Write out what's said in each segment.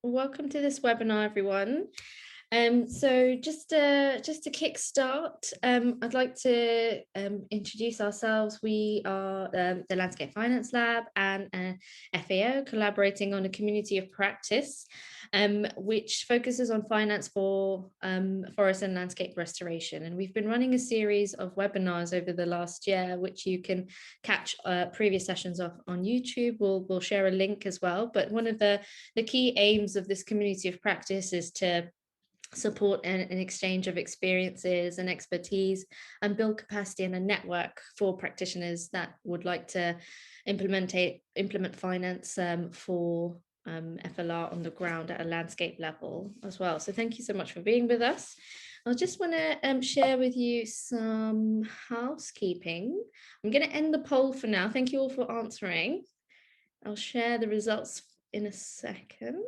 Welcome to this webinar, everyone. So just to kickstart, I'd like to introduce ourselves. We are the Landscape Finance Lab and FAO collaborating on a community of practice, which focuses on finance for forest and landscape restoration. And we've been running a series of webinars over the last year, which you can catch previous sessions of on YouTube. We'll share a link as well. But one of the key aims of this community of practice is to support an exchange of experiences and expertise and build capacity and a network for practitioners that would like to implement finance for FLR on the ground at a landscape level as well. So thank you so much for being with us. I just want to share with you some housekeeping. I'm going to end the poll for now. Thank you all for answering. I'll share the results in a second.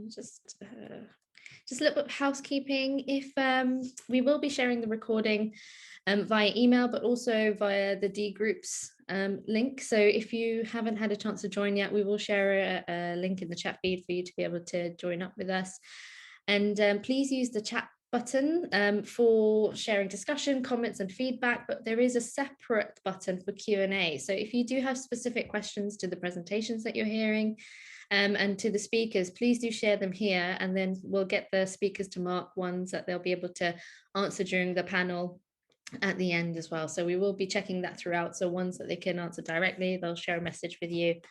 Just a little bit of housekeeping. If we will be sharing the recording via email, but also via the D Groups link. So if you haven't had a chance to join yet, we will share a link in the chat feed for you to be able to join up with us. And please use the chat button for sharing discussion, comments and feedback, but there is a separate button for Q&A. So if you do have specific questions to the presentations that you're hearing, and to the speakers, please do share them here, and then we'll get the speakers to mark ones that they'll be able to answer during the panel at the end as well. So we will be checking that throughout. So ones that they can answer directly, they'll share a message with you.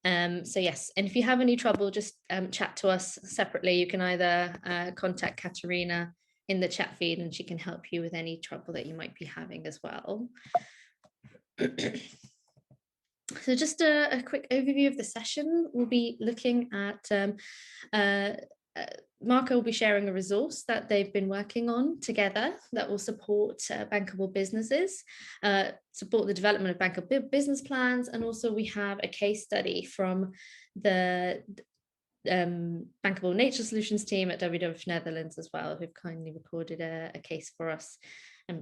So yes, and if you have any trouble, just chat to us separately. You can either contact Katerina in the chat feed and she can help you with any trouble that you might be having as well. So just a quick overview of the session. We'll be looking at, Marco will be sharing a resource that they've been working on together that will support bankable businesses, support the development of bankable business plans, and also we have a case study from the Bankable Nature Solutions team at WWF-Netherlands as well, who've kindly recorded a case for us,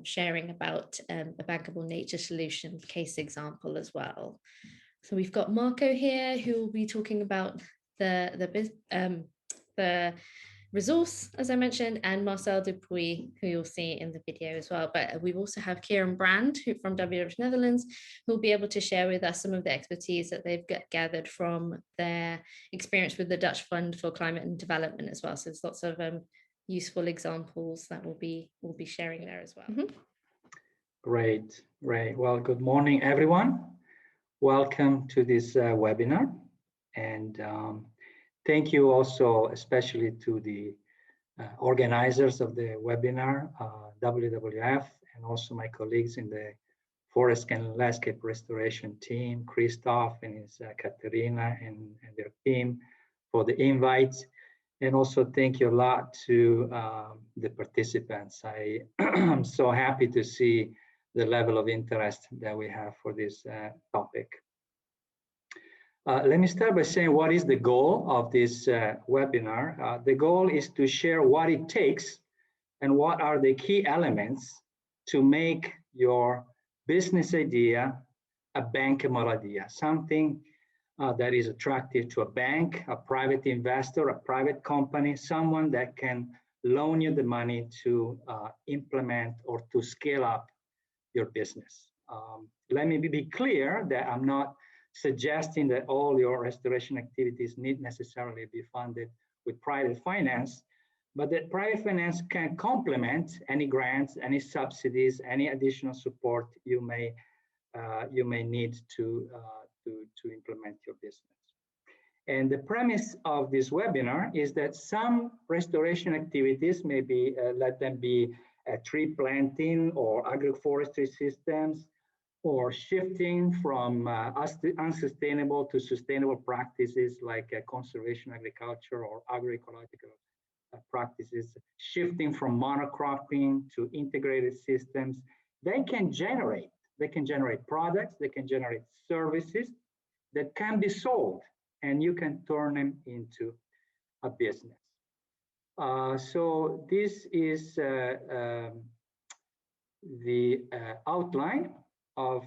sharing about a bankable nature solution case example as well. So we've got Marco here who will be talking about the resource, as I mentioned, and Marcel Dupuis, who you'll see in the video as well. But we also have Kieran Brand, who from WWF-Netherlands, who will be able to share with us some of the expertise that they've gathered from their experience with the Dutch Fund for Climate and Development as well. So there's lots of useful examples that we'll be sharing there as well. Great. Well, good morning, everyone. Welcome to this webinar, and thank you also especially to the organizers of the webinar, WWF, and also my colleagues in the Forest and Landscape Restoration team, Christoph and his Katerina and their team for the invites. And also thank you a lot to the participants. I am so happy to see the level of interest that we have for this topic. Let me start by saying what is the goal of this webinar. The goal is to share what it takes and what are the key elements to make your business idea a bankable idea, something that is attractive to a bank, a private investor, a private company, someone that can loan you the money to implement or to scale up your business. Let me be clear that I'm not suggesting that all your restoration activities need necessarily be funded with private finance, but that private finance can complement any grants, any subsidies, any additional support you may need to implement your business. And the premise of this webinar is that some restoration activities, maybe let them be tree planting or agroforestry systems, or shifting from unsustainable to sustainable practices like conservation agriculture or agroecological practices, shifting from monocropping to integrated systems, they can generate products, they can generate services that can be sold, and you can turn them into a business. So this is the outline of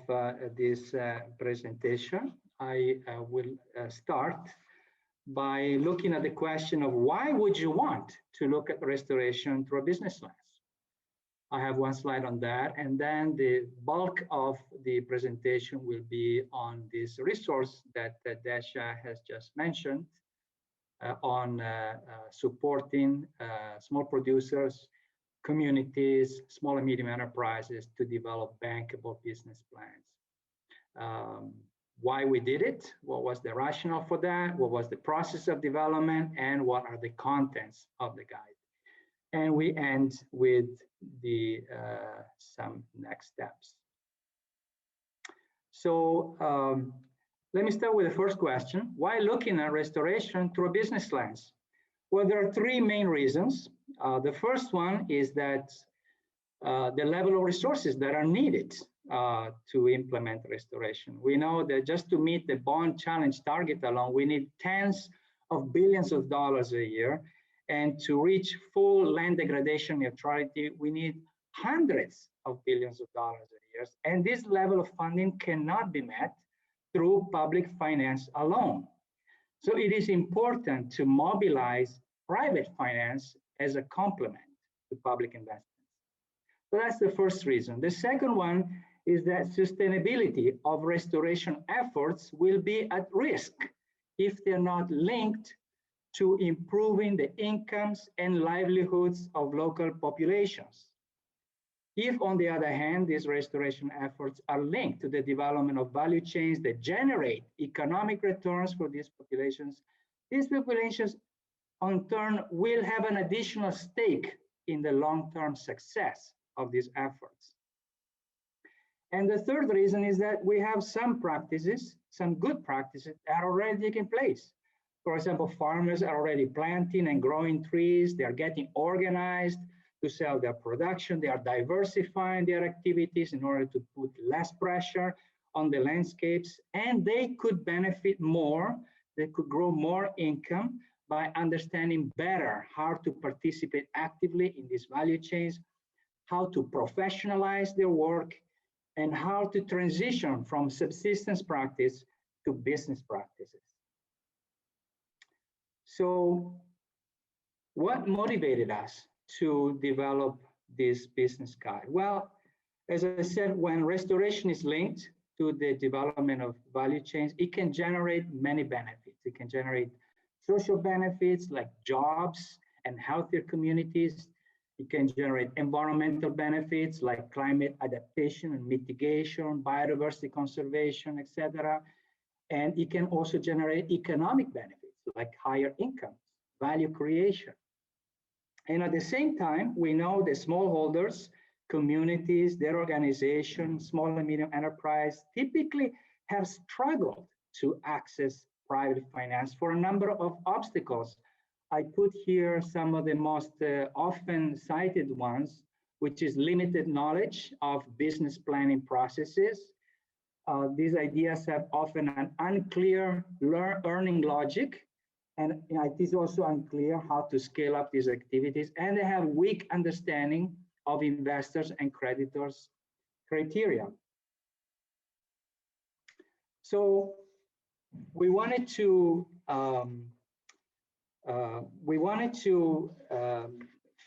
this presentation, I will start by looking at the question of why would you want to look at restoration through a business lens? I have one slide on that, and then the bulk of the presentation will be on this resource that Desha has just mentioned on supporting small producers, communities, small and medium enterprises to develop bankable business plans. Why we did it, what was the rationale for that, what was the process of development, and what are the contents of the guide. And we end with the some next steps. So let me start with the first question. Why looking at restoration through a business lens? Well, there are three main reasons. The first one is that the level of resources that are needed to implement restoration. We know that just to meet the bond challenge target alone, we need tens of billions of dollars a year. And to reach full land degradation neutrality, we need hundreds of billions of dollars a year. And this level of funding cannot be met through public finance alone. So it is important to mobilize private finance as a complement to public investments. So that's the first reason. The second one is that sustainability of restoration efforts will be at risk if they're not linked to improving the incomes and livelihoods of local populations. If, on the other hand, these restoration efforts are linked to the development of value chains that generate economic returns for these populations in turn will have an additional stake in the long-term success of these efforts. And the third reason is that we have some practices, some good practices that are already taking place. For example, farmers are already planting and growing trees. They are getting organized to sell their production. They are diversifying their activities in order to put less pressure on the landscapes. And they could benefit more. They could grow more income by understanding better how to participate actively in these value chains, how to professionalize their work, and how to transition from subsistence practice to business practices. So what motivated us to develop this business guide? Well, as I said, when restoration is linked to the development of value chains, it can generate many benefits. It can generate social benefits like jobs and healthier communities. It can generate environmental benefits like climate adaptation and mitigation, biodiversity conservation, etc. And it can also generate economic benefits like higher income, value creation. And at the same time, we know the smallholders, communities, their organizations, small and medium enterprise typically have struggled to access private finance for a number of obstacles. I put here some of the most often cited ones, which is limited knowledge of business planning processes. These ideas have often an unclear earning logic, and it is also unclear how to scale up these activities, and they have weak understanding of investors and creditors' criteria. So we wanted to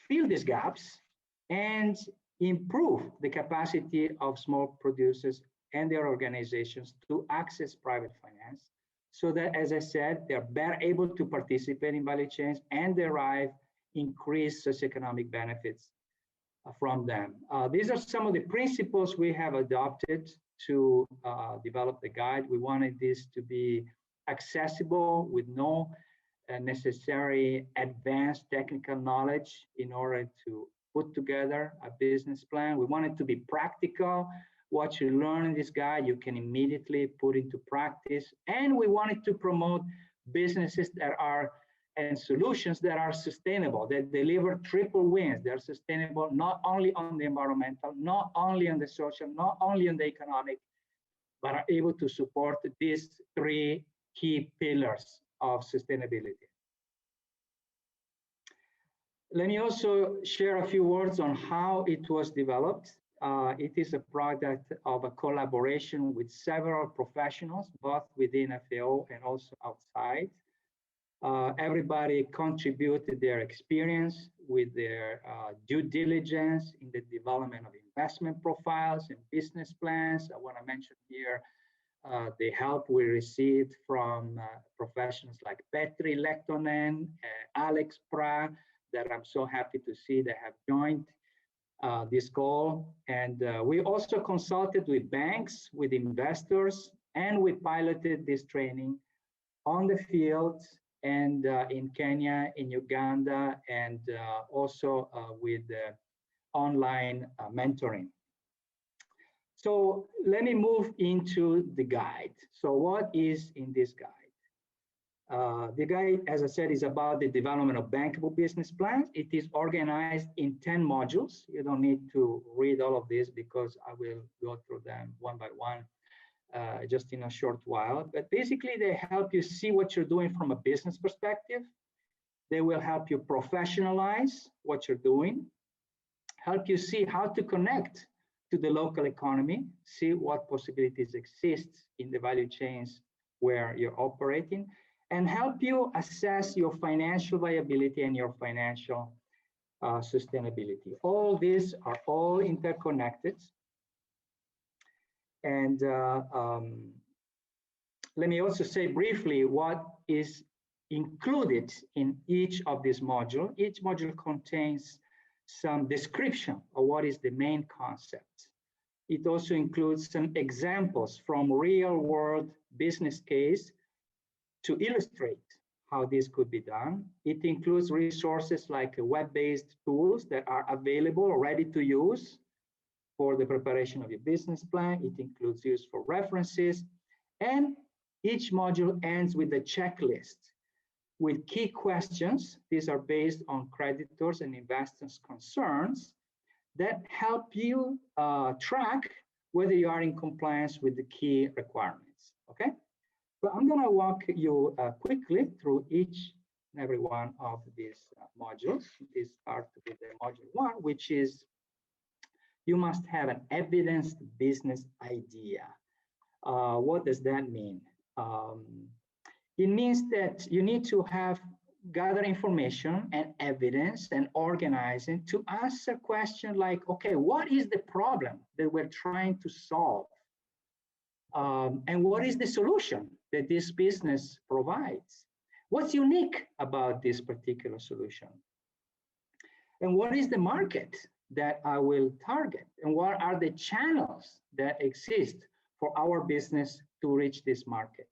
fill these gaps and improve the capacity of small producers and their organizations to access private finance, so that, as I said, they're better able to participate in value chains and derive increased socioeconomic benefits from them. These are some of the principles we have adopted to develop the guide. We wanted this to be accessible with no necessary advanced technical knowledge in order to put together a business plan. We want it to be practical. What you learn in this guide, you can immediately put into practice. And we wanted to promote businesses that are and solutions that are sustainable, that deliver triple wins. They're sustainable not only on the environmental, not only on the social, not only on the economic, but are able to support these three key pillars of sustainability. Let me also share a few words on how it was developed. It is a product of a collaboration with several professionals, both within FAO and also outside. Everybody contributed their experience with their due diligence in the development of investment profiles and business plans. I want to mention here the help we received from professionals like Petri Lehtonen, Alex Pra, that I'm so happy to see they have joined this call. And we also consulted with banks, with investors, and we piloted this training on the field and in Kenya, in Uganda, and also with online mentoring. So let me move into the guide. So what is in this guide? The guide, as I said, is about the development of bankable business plans. It is organized in 10 modules. You don't need to read all of this because I will go through them one by one just in a short while. But basically, they help you see what you're doing from a business perspective. They will help you professionalize what you're doing, help you see how to connect to the local economy, see what possibilities exist in the value chains where you're operating, and help you assess your financial viability and your financial sustainability. All these are all interconnected. And let me also say briefly what is included in each of these modules. Each module contains some description of what is the main concept. It also includes some examples from real world business case to illustrate how this could be done. It includes resources like web-based tools that are available, ready to use for the preparation of your business plan. It includes use for references. And each module ends with a checklist with key questions. These are based on creditors and investors' concerns that help you track whether you are in compliance with the key requirements, okay? So I'm gonna walk you quickly through each and every one of these modules. This starts with the module 1, which is you must have an evidenced business idea. What does that mean? It means that you need to gather information and evidence and organizing to answer a question like, okay, what is the problem that we're trying to solve? And what is the solution that this business provides? What's unique about this particular solution? And what is the market that I will target? And what are the channels that exist for our business to reach this market?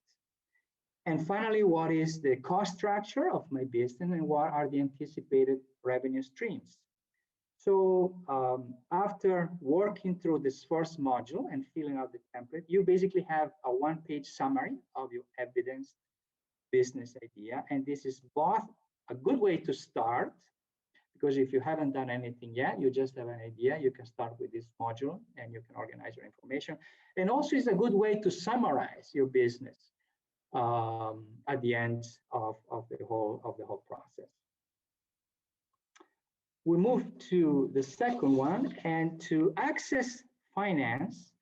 And finally, what is the cost structure of my business and what are the anticipated revenue streams? So after working through this first module and filling out the template, you basically have a one-page summary of your evidence business idea. And this is both a good way to start, because if you haven't done anything yet, you just have an idea, you can start with this module and you can organize your information. And also it's a good way to summarize your business at the end of the whole process. We move to the second one, and to access finance,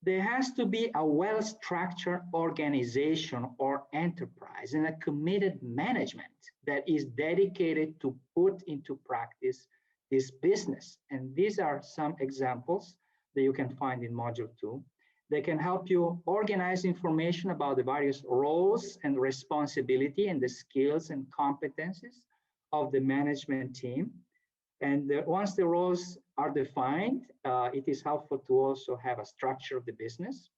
there has to be a well-structured organization or enterprise and a committed management that is dedicated to put into practice this business. And these are some examples that you can find in module 2. They can help you organize information about the various roles and responsibility and the skills and competencies of the management team. And once the roles are defined, it is helpful to also have a structure of the business.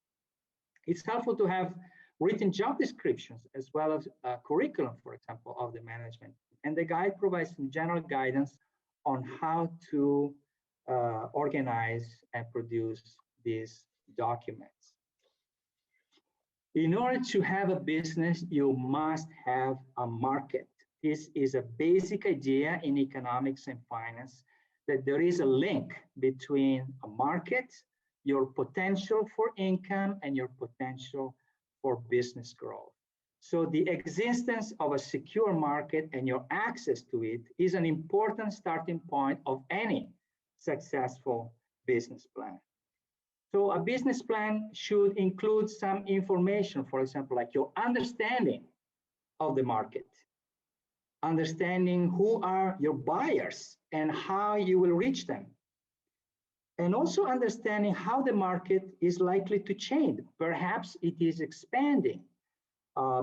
It's helpful to have written job descriptions as well as a curriculum, for example, of the management. And the guide provides some general guidance on how to organize and produce these documents. In order to have a business, you must have a market. This is a basic idea in economics and finance, that there is a link between a market, your potential for income, and your potential for business growth. So the existence of a secure market and your access to it is an important starting point of any successful business plan. So a business plan should include some information, for example, like your understanding of the market, understanding who are your buyers and how you will reach them, and also understanding how the market is likely to change. Perhaps it is expanding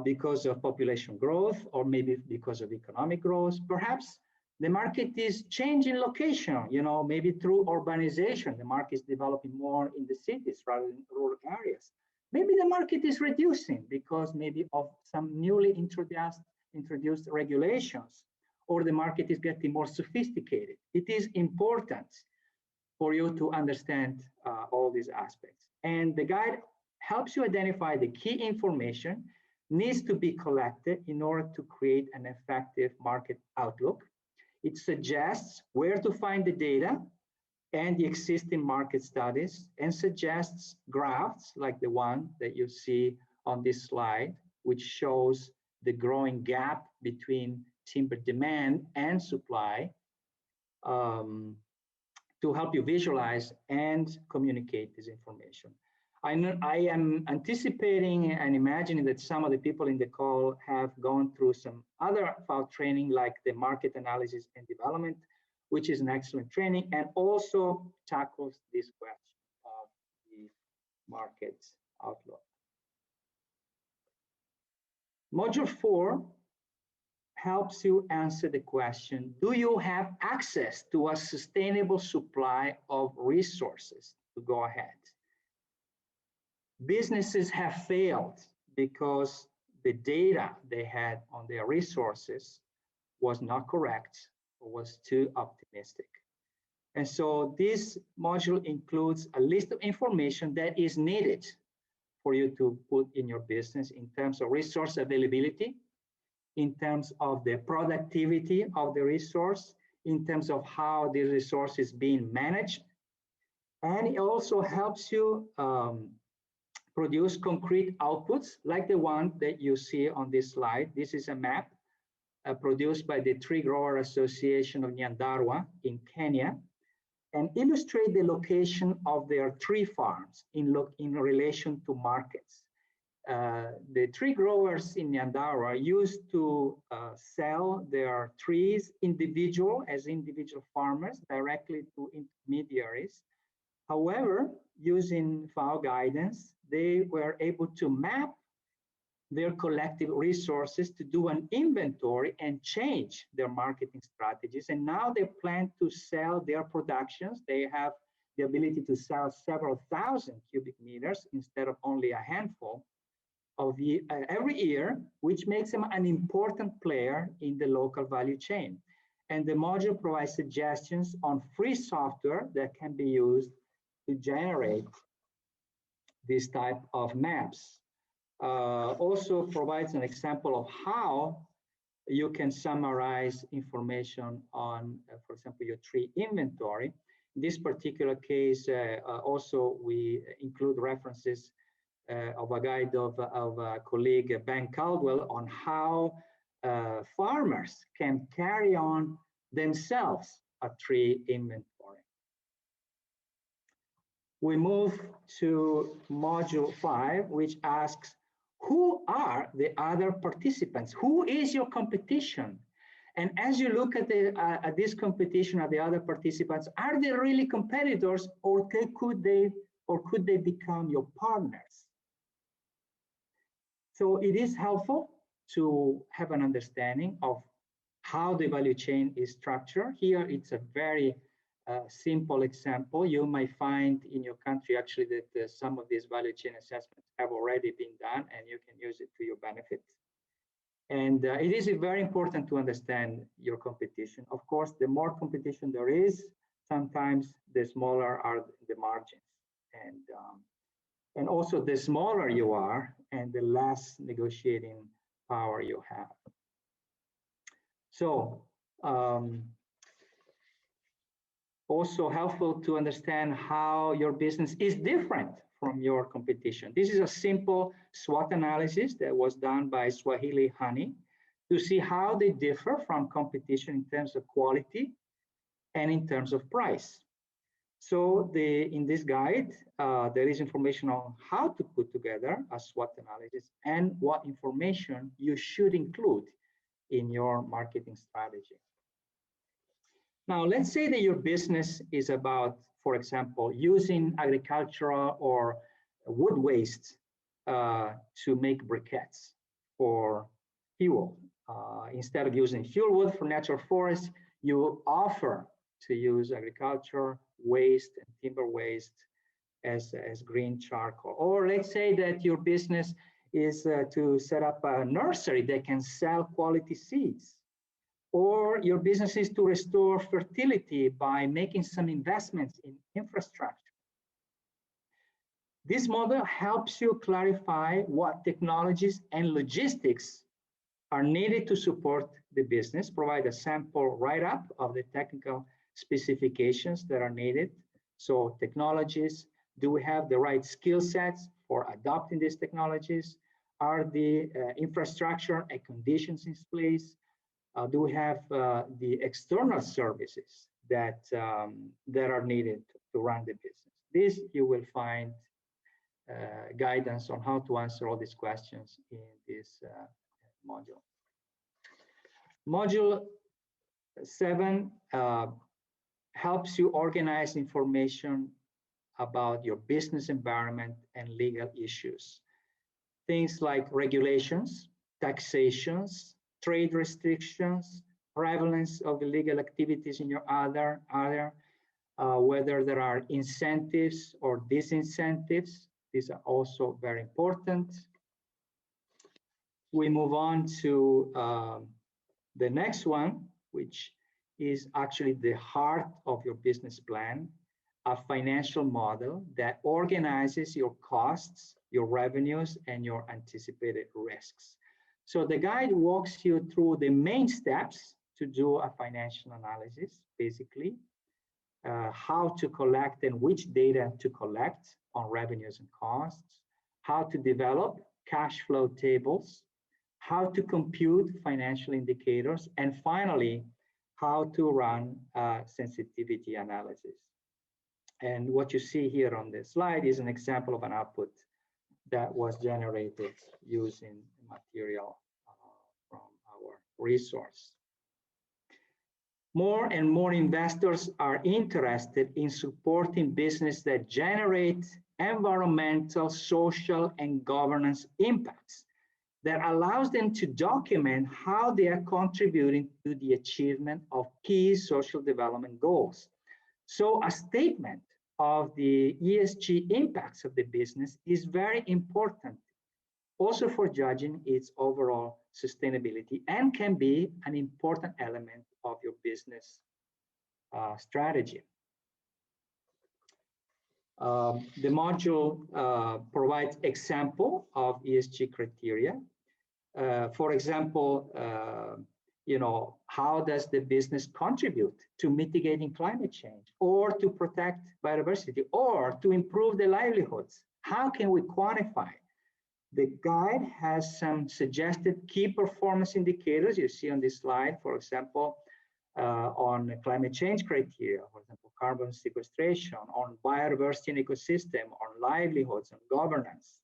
because of population growth, or maybe because of economic growth. Perhaps the market is changing location, maybe through urbanization. The market is developing more in the cities rather than rural areas. Maybe the market is reducing because maybe of some newly introduced regulations, or the market is getting more sophisticated. It is important for you to understand all these aspects. And the guide helps you identify the key information needs to be collected in order to create an effective market outlook. It suggests where to find the data and the existing market studies, and suggests graphs like the one that you see on this slide, which shows the growing gap between timber demand and supply, to help you visualize and communicate this information. I am anticipating and imagining that some of the people in the call have gone through some other FAO training, like the market analysis and development, which is an excellent training, and also tackles this question of the market outlook. Module 4 helps you answer the question, do you have access to a sustainable supply of resources to go ahead? Businesses have failed because the data they had on their resources was not correct or was too optimistic. And so this module includes a list of information that is needed for you to put in your business in terms of resource availability, in terms of the productivity of the resource, in terms of how the resource is being managed. And it also helps you produce concrete outputs like the one that you see on this slide. This is a map produced by the Tree Grower Association of Nyandarua in Kenya, and illustrate the location of their tree farms in relation to markets. The tree growers in Nyandarua used to sell their trees as individual farmers directly to intermediaries. However, using FAO guidance, they were able to map their collective resources to do an inventory and change their marketing strategies. And now they plan to sell their productions. They have the ability to sell several thousand cubic meters instead of only a handful of every year, which makes them an important player in the local value chain. And the module provides suggestions on free software that can be used to generate this type of maps. Also provides an example of how you can summarize information on, for example, your tree inventory. In this particular case, also we include references of a guide of a colleague, Bankable, on how farmers can carry on themselves a tree inventory. We move to module 5, which asks, who are the other participants? Who is your competition? And as you look at this competition, at the other participants, are they really competitors, or could they become your partners? So it is helpful to have an understanding of how the value chain is structured. Here, it's a very simple example. You might find in your country actually that some of these value chain assessments have already been done, and you can use it to your benefit. And it is very important to understand your competition. Of course, the more competition there is, sometimes the smaller are the margins. And also the smaller you are, and the less negotiating power you have. So, also helpful to understand how your business is different from your competition. This is a simple SWOT analysis that was done by Swahili Honey to see how they differ from competition in terms of quality and in terms of price. So in this guide, there is information on how to put together a SWOT analysis and what information you should include in your marketing strategy. Now, let's say that your business is about, for example, using agricultural or wood waste to make briquettes for fuel. Instead of using fuel wood for natural forests, you offer to use agriculture waste and timber waste as green charcoal. Or let's say that your business is to set up a nursery that can sell quality seeds. Or your business is to restore fertility by making some investments in infrastructure. This model helps you clarify what technologies and logistics are needed to support the business, provide a sample write-up of the technical specifications that are needed. So technologies, do we have the right skill sets for adopting these technologies? Are the infrastructure and conditions in place? Do we have the external services that are needed to run the business? This you will find guidance on how to answer all these questions in this module. Module 7 helps you organize information about your business environment and legal issues. Things like regulations, taxations, trade restrictions, prevalence of illegal activities in your area, whether there are incentives or disincentives. These are also very important. We move on to the next one, which is actually the heart of your business plan, a financial model that organizes your costs, your revenues, and your anticipated risks. So the guide walks you through the main steps to do a financial analysis, basically, how to collect and which data to collect on revenues and costs, how to develop cash flow tables, how to compute financial indicators, and finally, how to run a sensitivity analysis. And what you see here on this slide is an example of an output that was generated using material from our resource. More and more investors are interested in supporting business that generate environmental, social, and governance impacts that allows them to document how they are contributing to the achievement of key social development goals. So a statement of the ESG impacts of the business is very important, also for judging its overall sustainability, and can be an important element of your business strategy. The module provides example of ESG criteria. For example, how does the business contribute to mitigating climate change, or to protect biodiversity, or to improve the livelihoods? How can we quantify? The guide has some suggested key performance indicators you see on this slide, for example, on climate change criteria, for example, carbon sequestration, on biodiversity and ecosystem, on livelihoods and governance.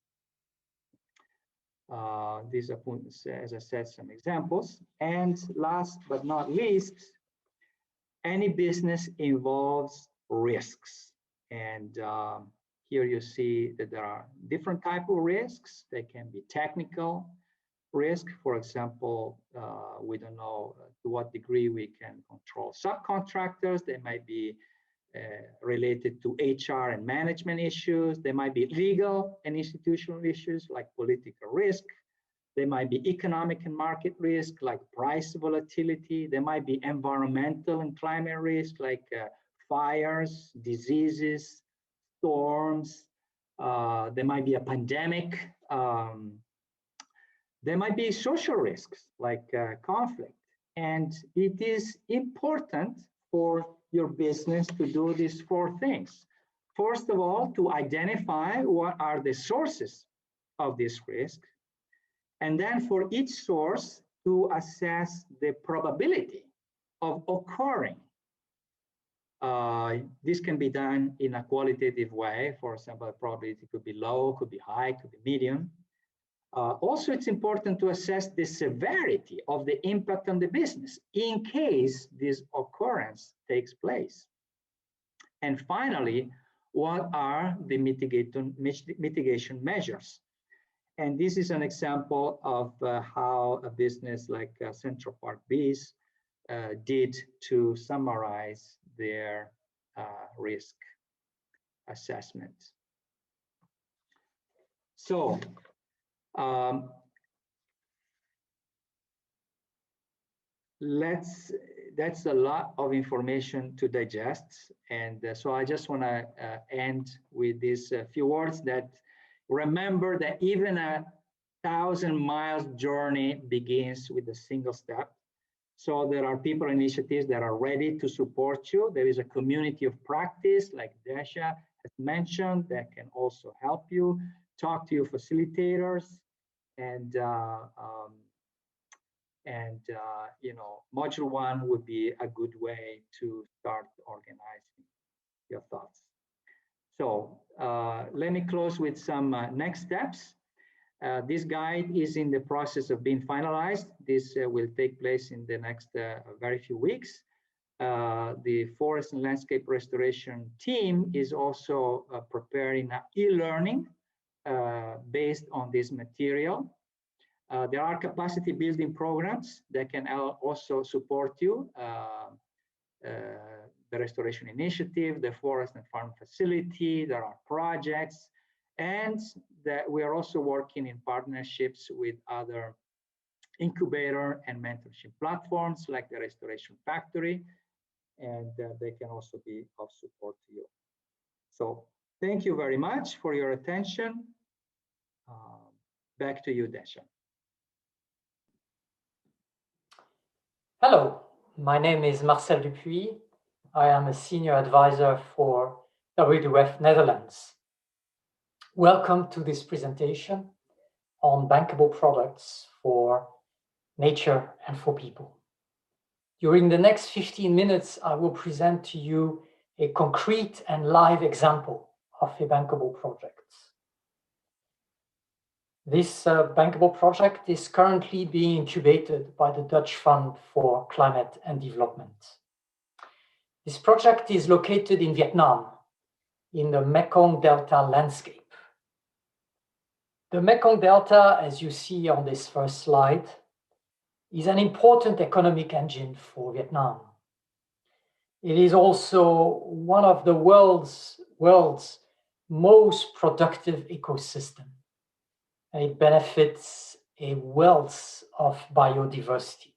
These are, as I said, some examples. And last but not least, any business involves risks. And here you see that there are different types of risks. They can be technical risk. For example, we don't know to what degree we can control subcontractors. They might be related to HR and management issues. They might be legal and institutional issues like political risk. They might be economic and market risk like price volatility. There might be environmental and climate risk like fires, diseases, storms. There might be a pandemic. There might be social risks like conflict. And it is important for your business to do these 4 things. First of all, to identify what are the sources of this risk. And then for each source to assess the probability of occurring This can be done in a qualitative way. For example, the probability could be low, could be high, could be medium. Also, it's important to assess the severity of the impact on the business in case this occurrence takes place. And finally, what are the mitigation measures? And this is an example of how a business like Central Park Bees did to summarize their risk assessment. So, that's a lot of information to digest. And so I just want to end with these few words that remember that even a 1,000-mile journey begins with a single step. So there are people initiatives that are ready to support you. There is a community of practice, like Desha has mentioned, that can also help you. Talk to your facilitators, and you know, module 1 would be a good way to start organizing your thoughts. So let me close with some next steps. This guide is in the process of being finalized. This will take place in the next very few weeks. The forest and landscape restoration team is also preparing an e-learning based on this material. There are capacity building programs that can also support you. The Restoration Initiative, the Forest and Farm Facility, there are projects, and that we are also working in partnerships with other incubator and mentorship platforms like the Restoration Factory, and they can also be of support to you. So thank you very much for your attention. Back to you, Desha. Hello, my name is Marcel Dupuis. I am a senior advisor for WWF-Netherlands. Welcome to this presentation on bankable products for nature and for people. During the next 15 minutes, I will present to you a concrete and live example of a bankable project. This bankable project is currently being incubated by the Dutch Fund for Climate and Development. This project is located in Vietnam, in the Mekong Delta landscape. The Mekong Delta, as you see on this first slide, is an important economic engine for Vietnam. It is also one of the world's most productive ecosystems. And it benefits a wealth of biodiversity.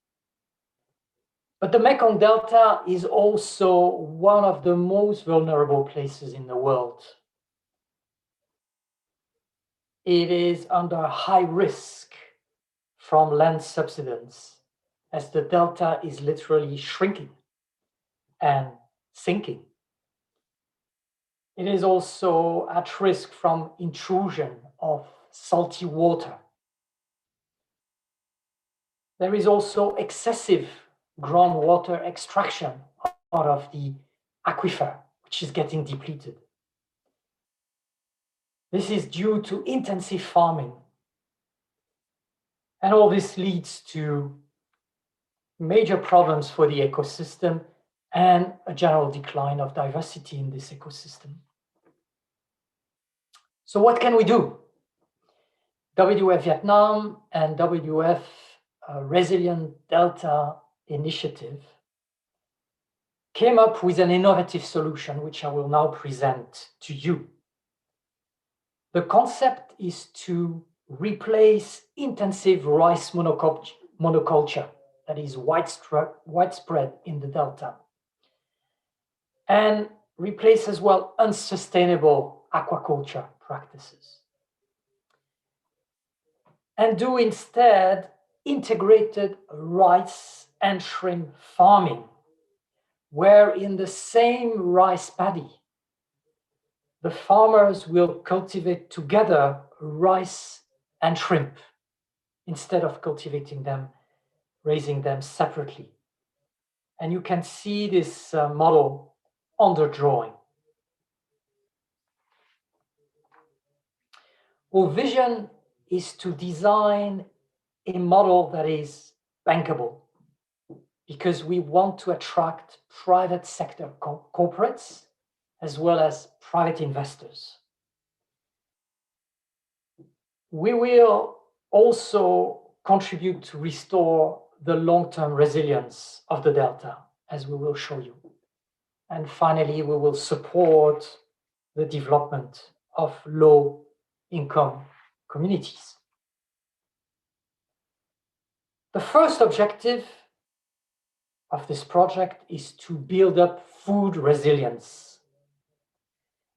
But the Mekong Delta is also one of the most vulnerable places in the world. It is under high risk from land subsidence, as the delta is literally shrinking and sinking. It is also at risk from intrusion of salty water. There is also excessive groundwater extraction out of the aquifer, which is getting depleted. This is due to intensive farming. And all this leads to major problems for the ecosystem and a general decline of diversity in this ecosystem. So what can we do? WWF Vietnam and WWF Resilient Delta Initiative came up with an innovative solution, which I will now present to you. The concept is to replace intensive rice monoculture that is widespread in the Delta, and replace as well unsustainable aquaculture practices, and do instead integrated rice and shrimp farming, where in the same rice paddy, the farmers will cultivate together rice and shrimp instead of cultivating them, raising them separately. And you can see this model on the drawing. Our vision is to design a model that is bankable, because we want to attract private sector corporates as well as private investors. We will also contribute to restore the long-term resilience of the Delta, as we will show you. And finally, we will support the development of low-income communities. The first objective of this project is to build up food resilience.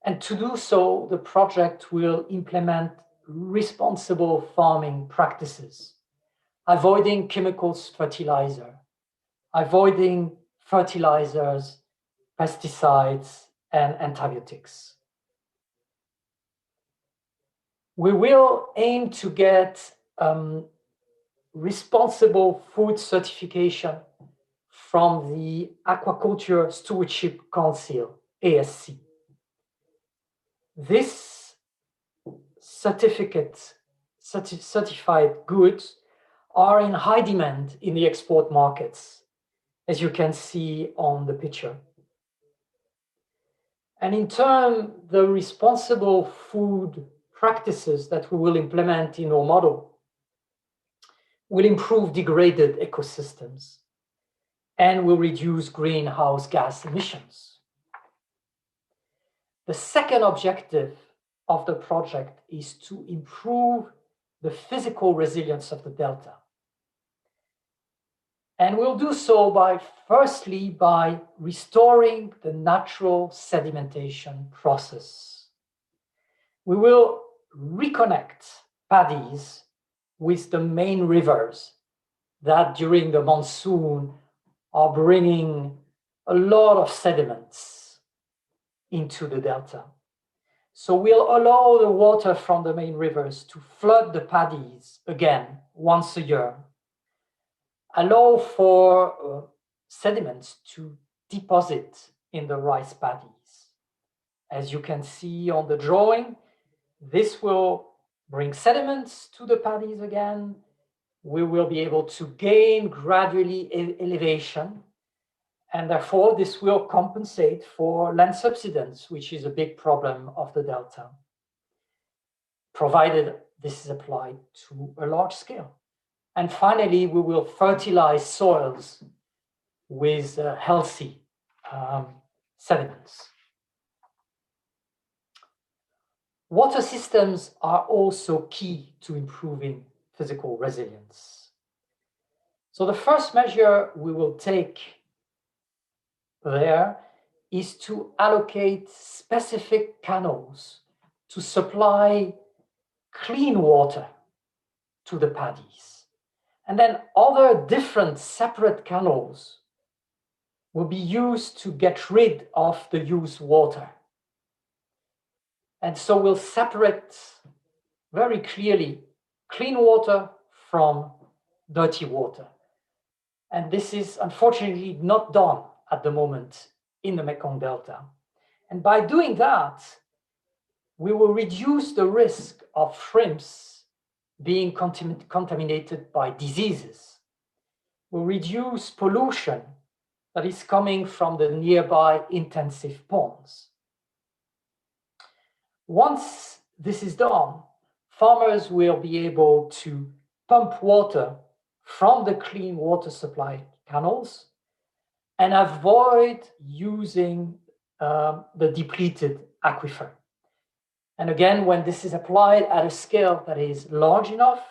And to do so, the project will implement responsible farming practices, avoiding chemicals fertilizer, avoiding fertilizers, pesticides, and antibiotics. We will aim to get responsible food certification from the Aquaculture Stewardship Council, ASC. This certified goods are in high demand in the export markets, as you can see on the picture. And in turn, the responsible food practices that we will implement in our model will improve degraded ecosystems and will reduce greenhouse gas emissions. The second objective of the project is to improve the physical resilience of the Delta. And we'll do so firstly by restoring the natural sedimentation process. We will reconnect paddies with the main rivers that during the monsoon are bringing a lot of sediments into the Delta. So we'll allow the water from the main rivers to flood the paddies again once a year, allow for sediments to deposit in the rice paddies. As you can see on the drawing, this will bring sediments to the paddies again. We will be able to gain gradually elevation, and therefore this will compensate for land subsidence, which is a big problem of the Delta, provided this is applied to a large scale. And finally, we will fertilize soils with healthy sediments. Water systems are also key to improving physical resilience. So the first measure we will take there is to allocate specific canals to supply clean water to the paddies. And then other different separate canals will be used to get rid of the used water. And so we'll separate very clearly clean water from dirty water. And this is unfortunately not done at the moment in the Mekong Delta. And by doing that, we will reduce the risk of shrimps being contaminated by diseases. We'll reduce pollution that is coming from the nearby intensive ponds. Once this is done, farmers will be able to pump water from the clean water supply canals and avoid using the depleted aquifer. And again, when this is applied at a scale that is large enough,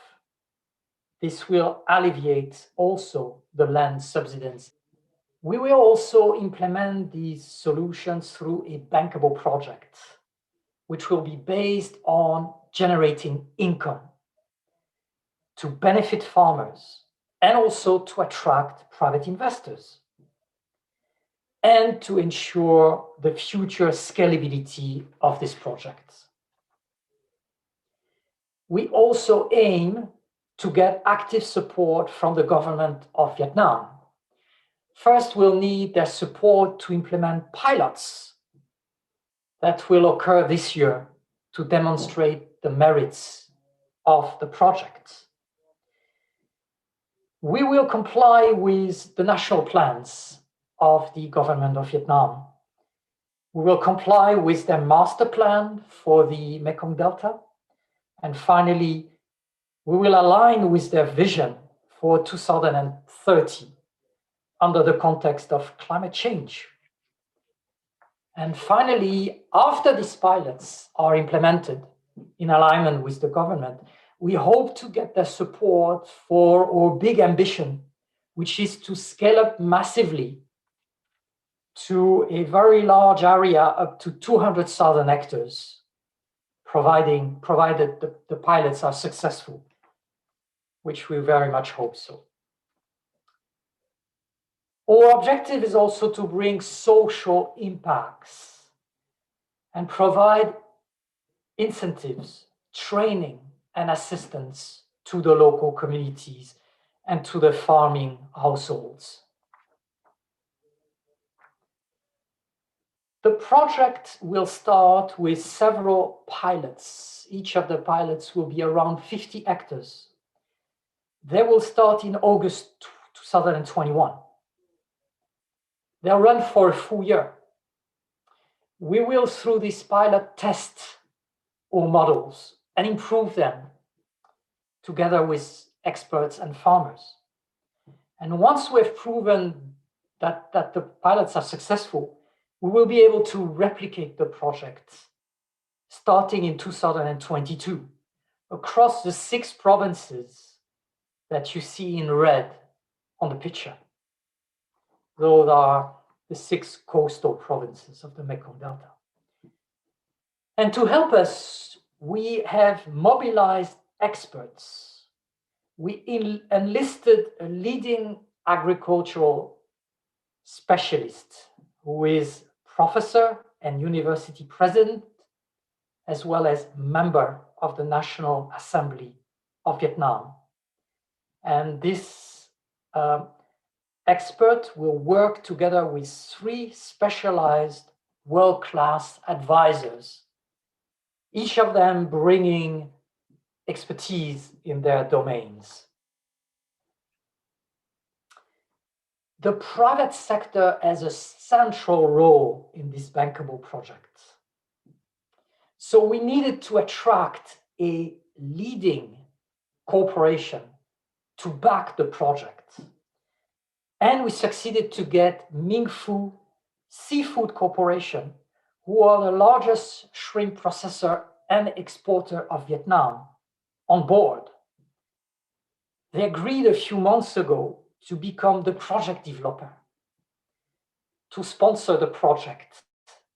this will alleviate also the land subsidence. We will also implement these solutions through a bankable project, which will be based on generating income to benefit farmers and also to attract private investors and to ensure the future scalability of this project. We also aim to get active support from the government of Vietnam First, we'll need their support to implement pilots that will occur this year to demonstrate the merits of the project. We will comply with the national plans of the government of Vietnam. We will comply with their master plan for the Mekong Delta. And finally, we will align with their vision for 2030 under the context of climate change. And finally, after these pilots are implemented in alignment with the government, we hope to get their support for our big ambition, which is to scale up massively to a very large area up to 200,000 hectares, provided the pilots are successful, which we very much hope so. Our objective is also to bring social impacts and provide incentives, training, and assistance to the local communities and to the farming households. The project will start with several pilots. Each of the pilots will be around 50 hectares. They will start in August 2021. They'll run for a full year. We will, through this pilot, test our models and improve them together with experts and farmers. And once we've proven that the pilots are successful, we will be able to replicate the project starting in 2022 across the 6 provinces that you see in red on the picture. Those are the 6 coastal provinces of the Mekong Delta. And to help us, we have mobilized experts. We enlisted a leading agricultural specialist who is professor and university president, as well as member of the National Assembly of Vietnam. And this expert will work together with 3 specialized world-class advisors, each of them bringing expertise in their domains. The private sector has a central role in this bankable project. So we needed to attract a leading corporation to back the project. And we succeeded to get Minh Phu Seafood Corporation, who are the largest shrimp processor and exporter of Vietnam, on board. They agreed a few months ago to become the project developer, to sponsor the project,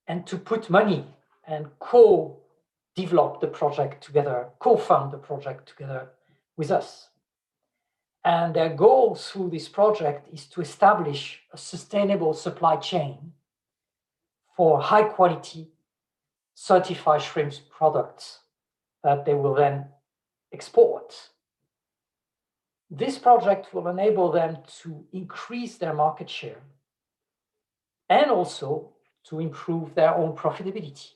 and to put money and co-develop the project together, co-fund the project together with us. And their goal through this project is to establish a sustainable supply chain for high quality certified shrimp products that they will then export. This project will enable them to increase their market share and also to improve their own profitability.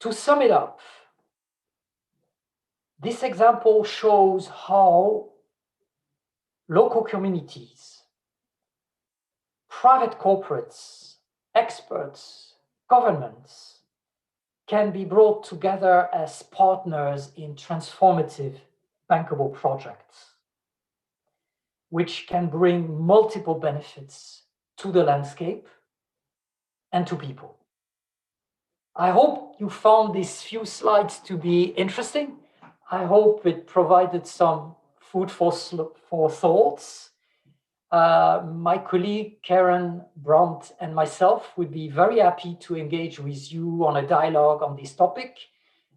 To sum it up, this example shows how local communities, private corporates, experts, governments can be brought together as partners in transformative bankable projects, which can bring multiple benefits to the landscape and to people. I hope you found these few slides to be interesting. I hope it provided some food for thoughts. My colleague Karen Brandt and myself would be very happy to engage with you on a dialogue on this topic,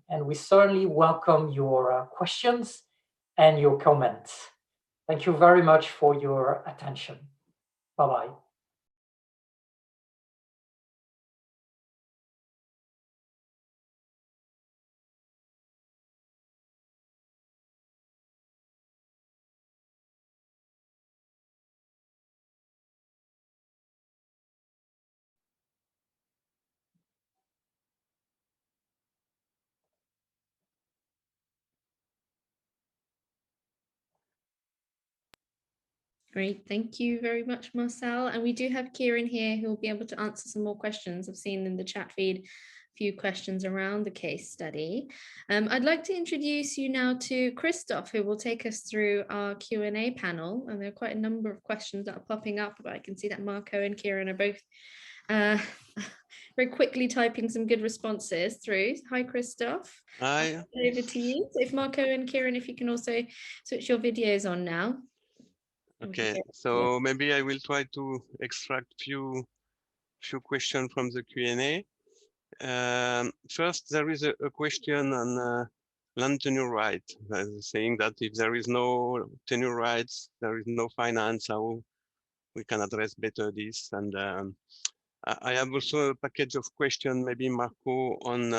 and we certainly welcome your questions and your comments. Thank you very much for your attention. Bye-bye. Great, thank you very much, Marcel. And we do have Kieran here who will be able to answer some more questions. I've seen in the chat feed a few questions around the case study. I'd like to introduce you now to Christoph, who will take us through our Q&A panel. And there are quite a number of questions that are popping up, but I can see that Marco and Kieran are both very quickly typing some good responses through. Hi, Christoph. Hi. Over to you. So if Marco and Kieran, if you can also switch your videos on now. Okay, so maybe I will try to extract few questions from the Q&A. First, there is a question on land tenure right, saying that if there is no tenure rights, there is no finance, how we can address better this. And I have also a package of questions, maybe Marco, on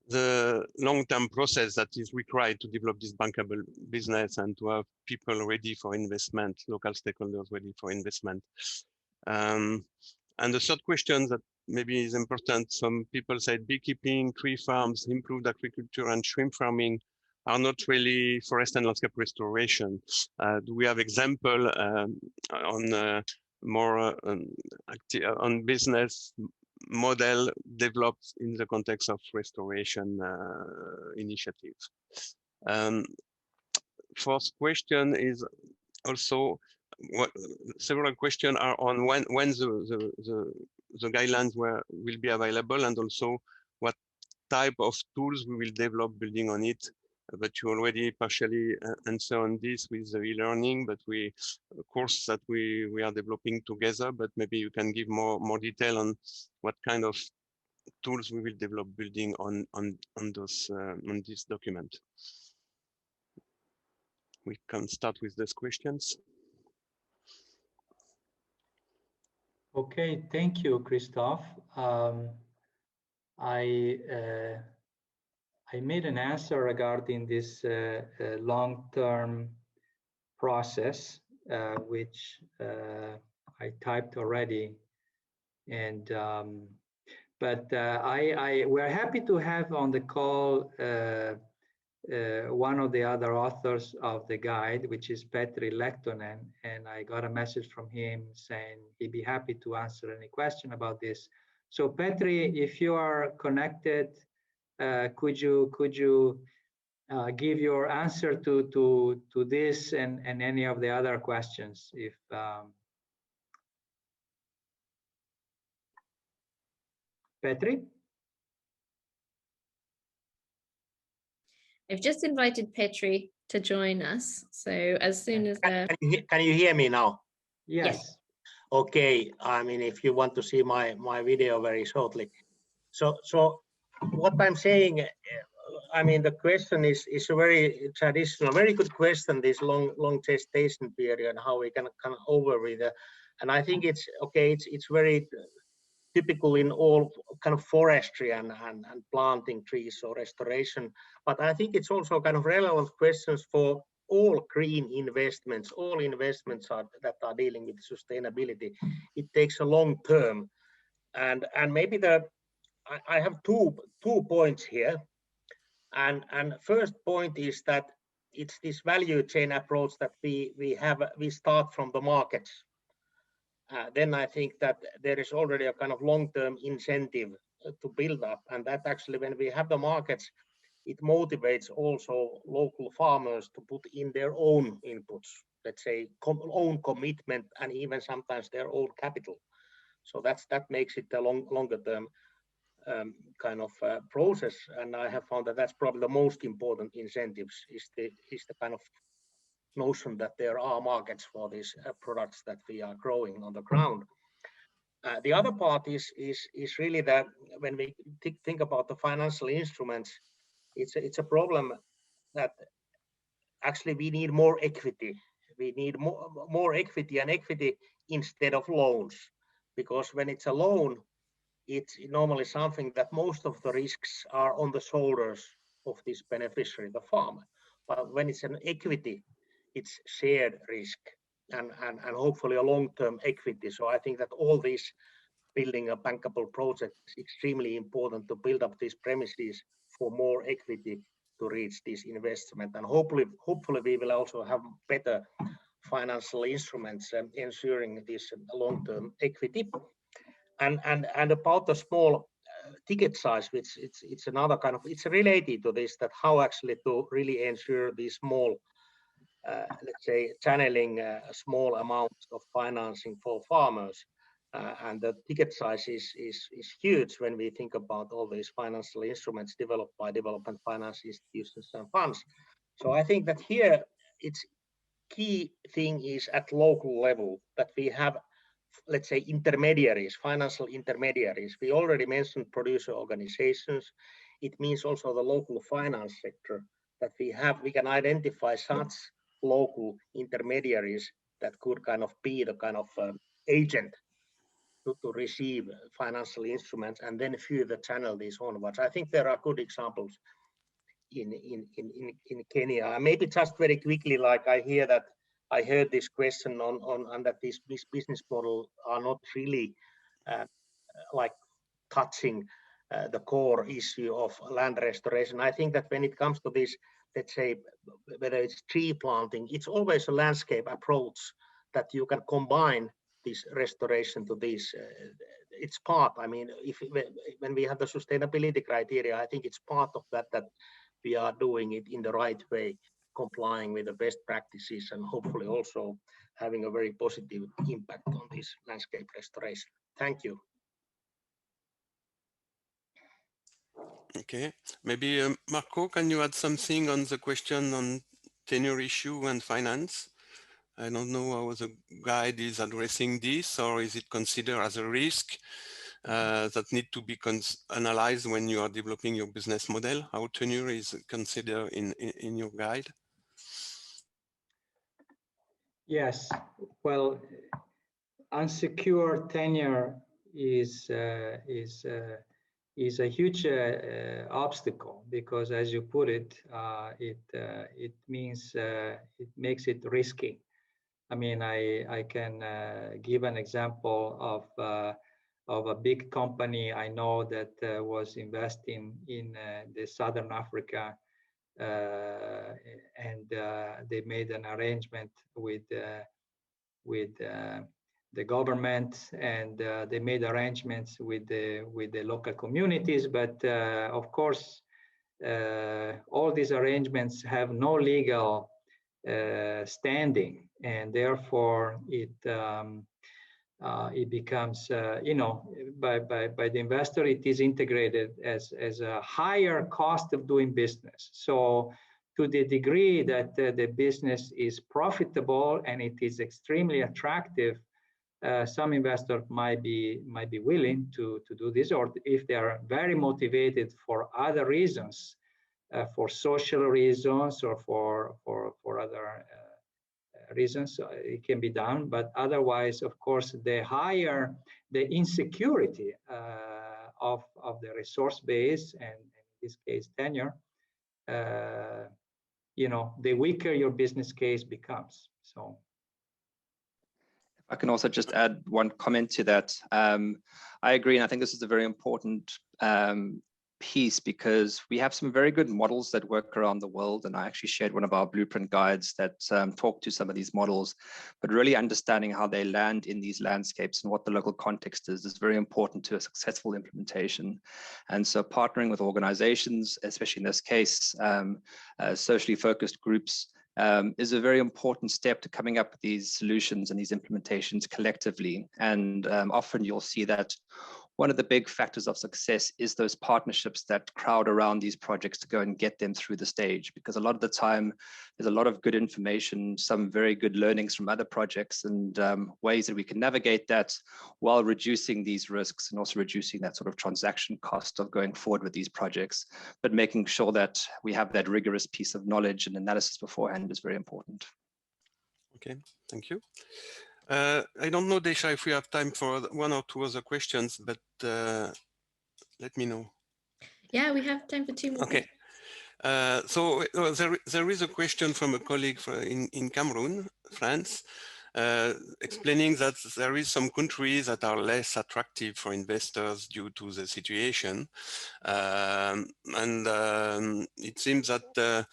the long-term process that is required to develop this bankable business and to have people ready for investment, local stakeholders ready for investment. And the third question that maybe is important, some people said beekeeping, tree farms, improved agriculture and shrimp farming are not really forest and landscape restoration. Do we have example on more on business model developed in the context of restoration initiatives? Fourth question is also several questions are on when the guidelines will be available, and also what type of tools we will develop building on it. But you already partially answer on this with the e-learning, but a course that we are developing together, but maybe you can give more detail on what kind of tools we will develop building on this document. We can start with these questions. Okay, thank you, Christoph. I made an answer regarding this long-term process, which I typed already, and but we're happy to have on the call one of the other authors of the guide, which is Petri Lehtonen, and I got a message from him saying he'd be happy to answer any question about this. So Petri, if you are connected, could you give your answer to this and any of the other questions? If Petri? I've just invited Petri to join us. So as soon as can you hear me now? Yes. Okay. I mean, if you want to see my video very shortly. So what I'm saying, I mean, the question is a very traditional, very good question. This long gestation period, how we can kind of overread it, and I think it's okay. It's very typical in all kind of forestry and planting trees or restoration. But I think it's also kind of relevant questions for all green investments, all investments that are dealing with sustainability. It takes a long term, and maybe I have two points here. And first point is that it's this value chain approach that we start from the markets. Then I think that there is already a kind of long-term incentive to build up, and that actually, when we have the markets, it motivates also local farmers to put in their own inputs, let's say own commitment, and even sometimes their own capital. So that makes it a longer term kind of process, and I have found that that's probably the most important incentives is the kind of notion that there are markets for these products that we are growing on the ground. The other part is really that when we think about the financial instruments, it's a problem that actually we need more equity. We need more equity and equity instead of loans, because when it's a loan, it's normally something that most of the risks are on the shoulders of this beneficiary, the farmer. But when it's an equity, it's shared risk and hopefully a long-term equity. So I think that all these building a bankable project is extremely important to build up these premises for more equity to reach this investment. And hopefully we will also have better financial instruments ensuring this long-term equity. And about the small ticket size, which it's another kind of, it's related to this, that how actually to really ensure these small, let's say, channeling small amounts of financing for farmers. And the ticket size is huge when we think about all these financial instruments developed by development finance institutions and funds. So I think that here it's key thing is at local level that we have, let's say, intermediaries, financial intermediaries. We already mentioned producer organizations. It means also the local finance sector that we can identify such local intermediaries that could kind of be the kind of agent to receive financial instruments and then further channel these onwards. I think there are good examples in Kenya. Maybe just very quickly, like I heard this question on that this business model are not really like touching the core issue of land restoration. I think that when it comes to this, let's say, whether it's tree planting, it's always a landscape approach that you can combine this restoration to this. It's part, I mean, when we have the sustainability criteria, I think it's part of that we are doing it in the right way, complying with the best practices and hopefully also having a very positive impact on this landscape restoration. Thank you. Okay, maybe Marco, can you add something on the question on tenure issue and finance? I don't know how the guide is addressing this, or is it considered as a risk that need to be analyzed when you are developing your business model? How tenure is considered in your guide? Yes, well, unsecured tenure is a huge obstacle because, as you put it, it means it makes it risky. I mean, I can give an example of a big company I know that was investing in the Southern Africa, and they made an arrangement with the government, and they made arrangements with the local communities. But of course, all these arrangements have no legal standing, and therefore it becomes, you know, by the investor, it is integrated as a higher cost of doing business. So to the degree that the business is profitable and it is extremely attractive, some investors might be willing to do this, or if they are very motivated for other reasons, for social reasons or for other reasons, it can be done. But otherwise, of course, the higher the insecurity of the resource base, and in this case tenure, you know, the weaker your business case becomes. So I can also just add one comment to that. I agree, and I think this is a very important piece, because we have some very good models that work around the world, and I actually shared one of our blueprint guides that talk to some of these models, but really understanding how they land in these landscapes and what the local context is very important to a successful implementation. And so partnering with organizations, especially in this case, socially focused groups, is a very important step to coming up with these solutions and these implementations collectively. And often you'll see that one of the big factors of success is those partnerships that crowd around these projects to go and get them through the stage, because a lot of the time there's a lot of good information, some very good learnings from other projects, and ways that we can navigate that while reducing these risks and also reducing that sort of transaction cost of going forward with these projects, but making sure that we have that rigorous piece of knowledge and analysis beforehand is very important. Okay, thank you. I don't know, Desha, if we have time for one or two other questions, but let me know. Yeah, we have time for two more. Okay. So there is a question from a colleague in Cameroon, France, explaining that there is some countries that are less attractive for investors due to the situation. And it seems that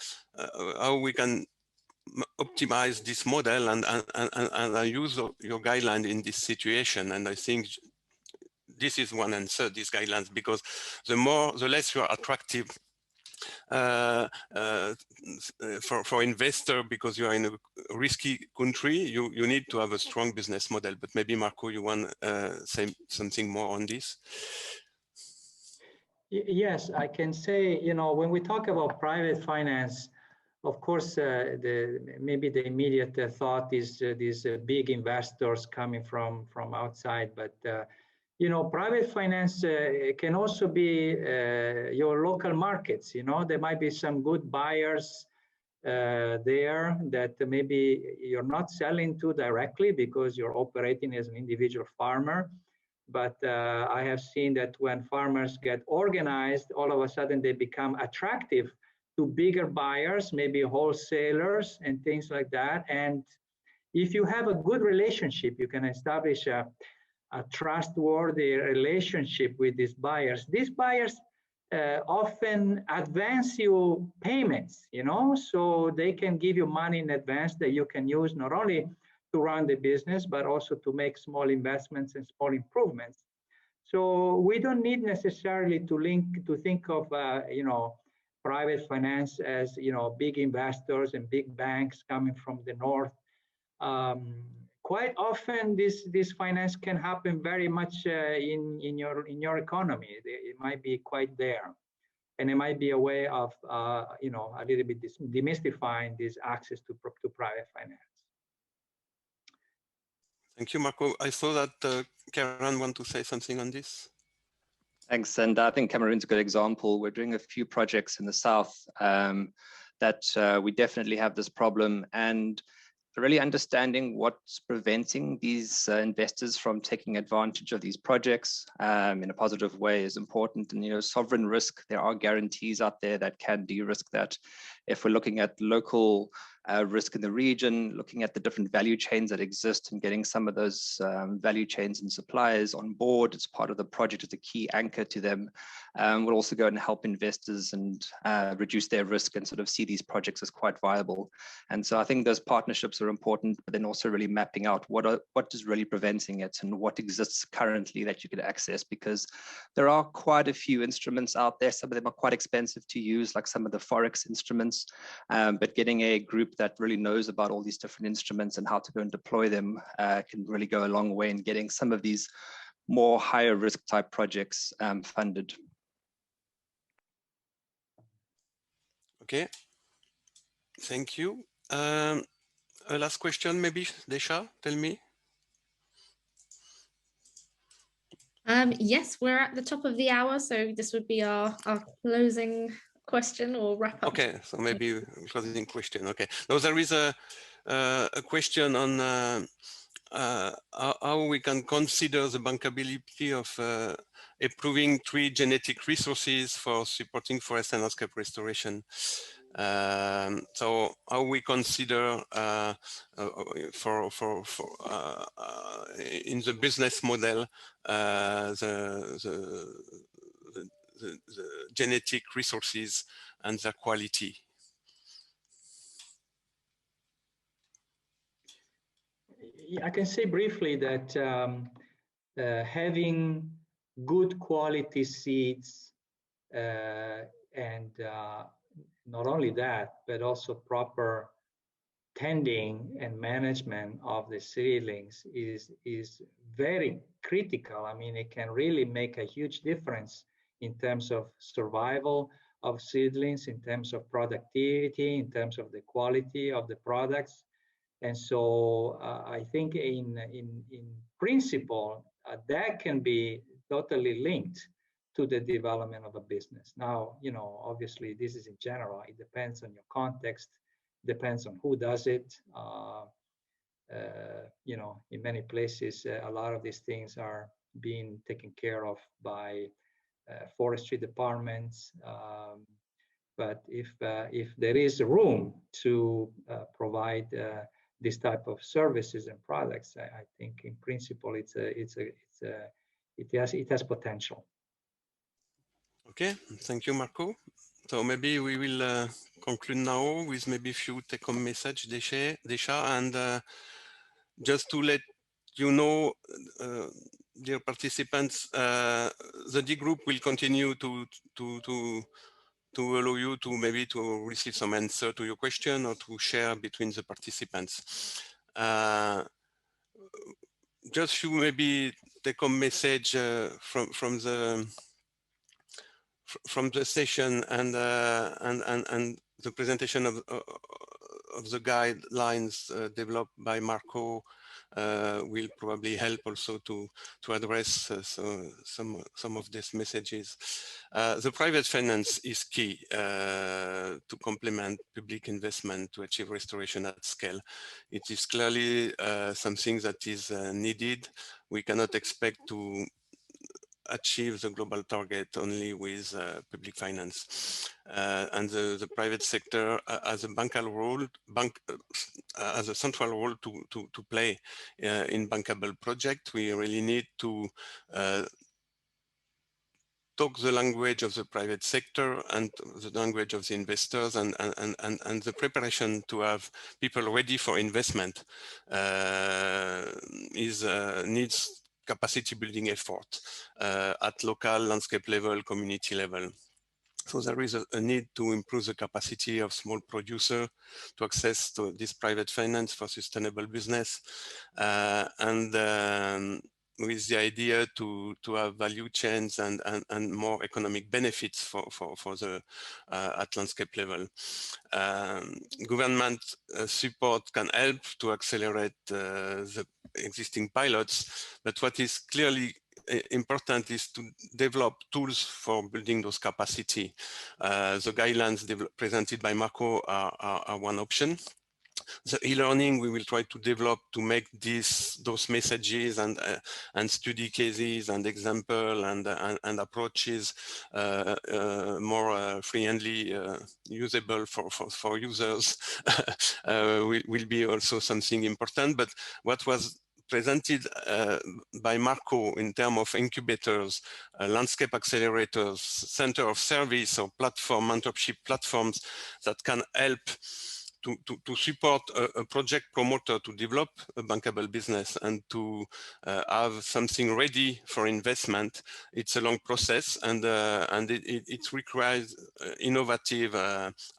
how we can optimize this model and I use your guideline in this situation. And I think this is one answer, these guidelines, because the less you are attractive for investor, because you are in a risky country, you need to have a strong business model. But maybe Marco, you want to say something more on this? Yes, I can say, when we talk about private finance, of course, maybe the immediate thought is these big investors coming from outside, but private finance can also be your local markets. There might be some good buyers there that maybe you're not selling to directly because you're operating as an individual farmer. But I have seen that when farmers get organized, all of a sudden they become attractive to bigger buyers, maybe wholesalers and things like that. And if you have a good relationship, you can establish a trustworthy relationship with these buyers. These buyers often advance you payments, so they can give you money in advance that you can use not only to run the business, but also to make small investments and small improvements. So we don't need necessarily to think of, private finance as, big investors and big banks coming from the north. Quite often, this finance can happen very much in your economy. It might be quite there, and it might be a way of, a little bit demystifying this access to private finance. Thank you, Marco. I saw that Karen want to say something on this. Thanks, and I think Cameroon's a good example. We're doing a few projects in the south that we definitely have this problem, and really understanding what's preventing these investors from taking advantage of these projects in a positive way is important. And sovereign risk, there are guarantees out there that can de-risk that. If we're looking at local risk in the region, looking at the different value chains that exist and getting some of those value chains and suppliers on board as part of the project as a key anchor to them, will also go and help investors and reduce their risk and sort of see these projects as quite viable. And so I think those partnerships are important, but then also really mapping out what is really preventing it and what exists currently that you could access, because there are quite a few instruments out there. Some of them are quite expensive to use, like some of the Forex instruments, but getting a group that really knows about all these different instruments and how to go and deploy them can really go a long way in getting some of these more higher risk type projects funded. Okay, thank you. A last question, maybe, Desha, tell me. Yes, we're at the top of the hour, so this would be our closing question or wrap up. Okay, so maybe closing question. Okay, now there is a question on how we can consider the bankability of approving 3 genetic resources for supporting forest and landscape restoration. So how we consider in the business model the genetic resources and their quality. I can say briefly that having good quality seeds and not only that, but also proper tending and management of the seedlings is very critical. I mean, it can really make a huge difference in terms of survival of seedlings, in terms of productivity, in terms of the quality of the products. And so I think in principle, that can be totally linked to the development of a business. Now, obviously this is in general, it depends on your context, depends on who does it. In many places, a lot of these things are being taken care of by forestry departments. But if there is room to provide this type of services and products, I think in principle it has potential. Okay, thank you, Marco. So maybe we will conclude now with maybe a few take-home message, Desha, and just to let you know, dear participants, the D group will continue to allow you to maybe to receive some answer to your question or to share between the participants. Just few maybe take-home message from the session and the presentation of the guidelines developed by Marco will probably help also to address some of these messages. The private finance is key to complement public investment to achieve restoration at scale. It is clearly something that is needed. We cannot expect to achieve the global target only with public finance. And the private sector has a bankable role, as a central role to play in bankable project. We really need to talk the language of the private sector and the language of the investors, and the preparation to have people ready for investment needs capacity building effort at local, landscape level, community level. So there is a need to improve the capacity of small producers to access to this private finance for sustainable business, with the idea to have value chains and more economic benefits for the at landscape level. Government support can help to accelerate the existing pilots, but what is clearly important is to develop tools for building those capacity. The guidelines presented by Marco are one option. The e-learning we will try to develop to make those messages and study cases and example and approaches more friendly, usable for users will be also something important. But what was presented by Marco in terms of incubators, landscape accelerators, center of service or platform, mentorship platforms that can help to support a project promoter to develop a bankable business and to have something ready for investment. It's a long process, and it requires innovative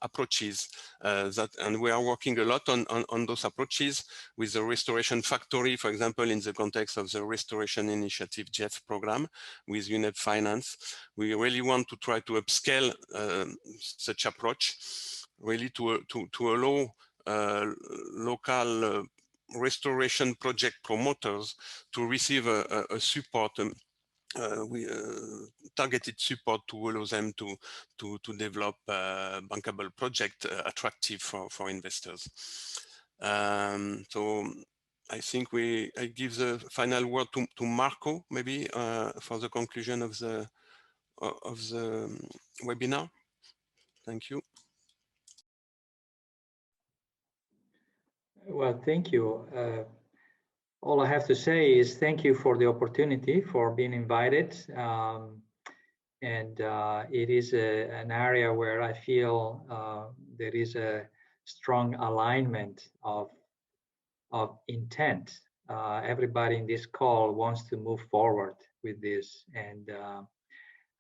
approaches and we are working a lot on those approaches with the Restoration Factory, for example, in the context of the Restoration Initiative JEF program with UNEP Finance. We really want to try to upscale such approach, really to allow local restoration project promoters to receive a support, targeted support to allow them to develop bankable project attractive for investors. So I think I give the final word to Marco, maybe for the conclusion of the webinar. Thank you. Well, thank you. All I have to say is thank you for the opportunity for being invited. It is an area where I feel there is a strong alignment of intent. Everybody in this call wants to move forward with this, and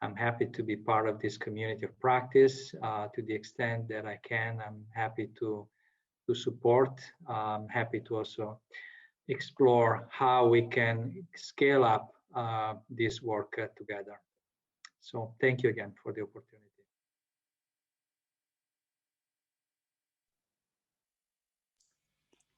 I'm happy to be part of this community of practice to the extent that I can. I'm happy to support. I'm happy to also explore how we can scale up this work together. So thank you again for the opportunity.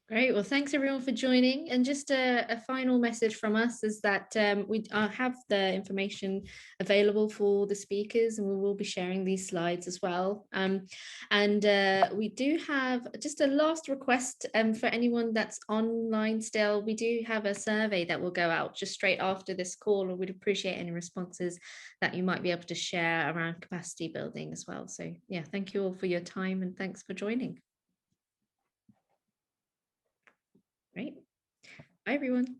Great. Well, thanks everyone for joining. And just a final message from us is that we have the information available for the speakers, and we will be sharing these slides as well. We do have just a last request for anyone that's online still. We do have a survey that will go out just straight after this call, and we'd appreciate any responses that you might be able to share around capacity building as well. So yeah, thank you all for your time and thanks for joining. Great. Bye, everyone.